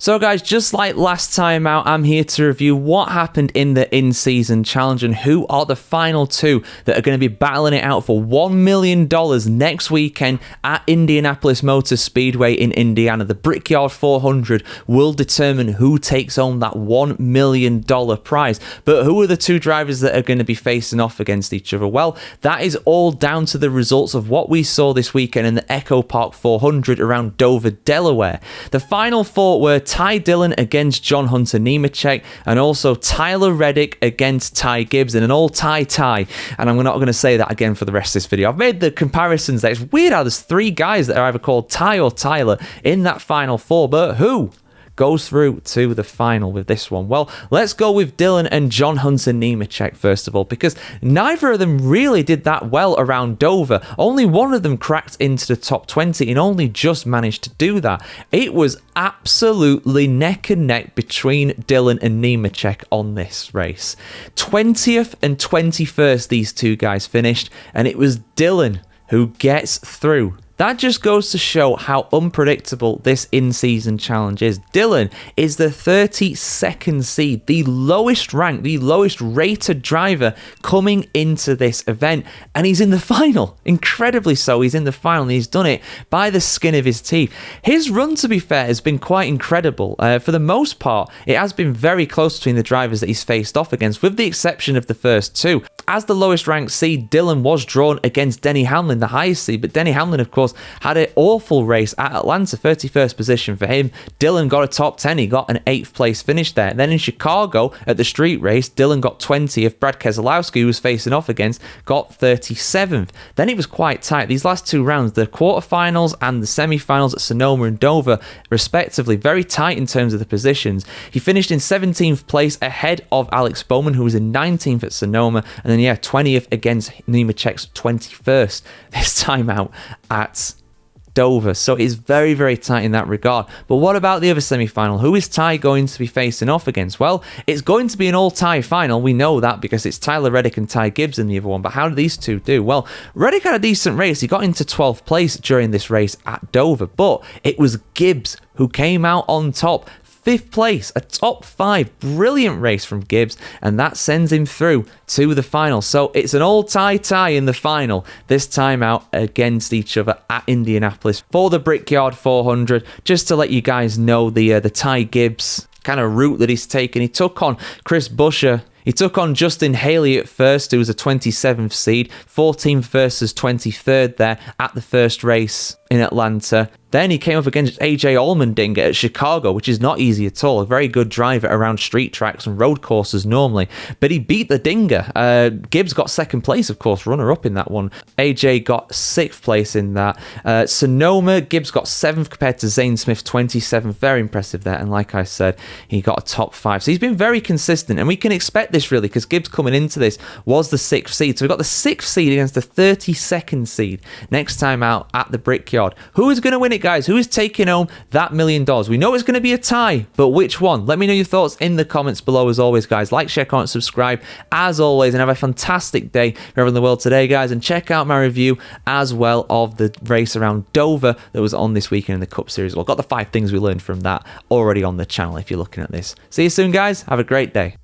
So guys, just like last time out, I'm here to review what happened in the in-season challenge and who are the final two that are going to be battling it out for $1 million next weekend at Indianapolis Motor Speedway in Indiana. The Birckyard 400 will determine who takes home that $1 million prize. But who are the two drivers that are going to be facing off against each other? Well, that is all down to the results of what we saw this weekend in the EchoPark 400 around Dover, Delaware. The final four were Ty Dillon against John Hunter Nemechek, and also Tyler Reddick against Ty Gibbs in an all-tie tie. And I'm not going to say that again for the rest of this video. I've made the comparisons there. It's weird how there's three guys that are either called Ty or Tyler in that final four, but who goes through to the final with this one? Well, let's go with Dillon and John Hunter Nemechek first of all, because neither of them really did that well around Dover. Only one of them cracked into the top 20 and only just managed to do that. It was absolutely neck and neck between Dillon and Nemechek on this race. 20th and 21st these two guys finished, and it was Dillon who gets through. That just goes to show how unpredictable this in-season challenge is. Dillon is the 32nd seed, the lowest ranked, the lowest rated driver coming into this event, and he's in the final. Incredibly so, he's in the final, and he's done it by the skin of his teeth. His run, to be fair, has been quite incredible. For the most part, it has been very close between the drivers that he's faced off against, with the exception of the first two. As the lowest ranked seed, Dillon was drawn against Denny Hamlin, the highest seed, but Denny Hamlin, of course, had an awful race at Atlanta, 31st position for him. Dillon got a top 10, he got an 8th place finish there. Then in Chicago, at the street race, Dillon got 20th. Brad Keselowski, who was facing off against, got 37th. Then it was quite tight. These last two rounds, the quarterfinals and the semifinals at Sonoma and Dover, respectively, very tight in terms of the positions. He finished in 17th place ahead of Alex Bowman, who was in 19th at Sonoma, and then 20th against Nemechek's 21st this time out at Dover. So it's very, very tight in that regard. But what about the other semi-final? Who is Ty going to be facing off against? Well, it's going to be an all-tie final. We know that because it's Tyler Reddick and Ty Gibbs in the other one. But how do these two do? Well, Reddick had a decent race. He got into 12th place during this race at Dover, but it was Gibbs who came out on top. 5th place, a top 5, brilliant race from Gibbs, and that sends him through to the final. So it's an all-tie tie in the final, this time out against each other at Indianapolis for the Birckyard 400. Just to let you guys know the Ty Gibbs kind of route that he's taken. He took on Chris Buescher. He took on Justin Haley at first, who was a 27th seed, 14th versus 23rd there at the first race in Atlanta. Then he came up against AJ Allmendinger at Chicago, which is not easy at all. A very good driver around street tracks and road courses normally. But he beat the Dinger. Gibbs got 2nd place, of course, runner-up in that one. AJ got 6th place in that. Sonoma, Gibbs got 7th compared to Zane Smith, 27th. Very impressive there. And like I said, he got a top 5. So he's been very consistent. And we can expect this, really, because Gibbs coming into this was the 6th seed. So we got the 6th seed against the 32nd seed next time out at the Birckyard. Who is going to win it, guys? Who is taking home that $1 million? We know it's going to be a tie, but which one? Let me know your thoughts in the comments below as always, guys. Like, share, comment, subscribe as always, and have a fantastic day wherever in the world today, guys. And check out my review as well of the race around Dover that was on this weekend in the Cup Series. Well, I've got the 5 things we learned from that already on the channel if you're looking at this. See you soon, guys. Have a great day.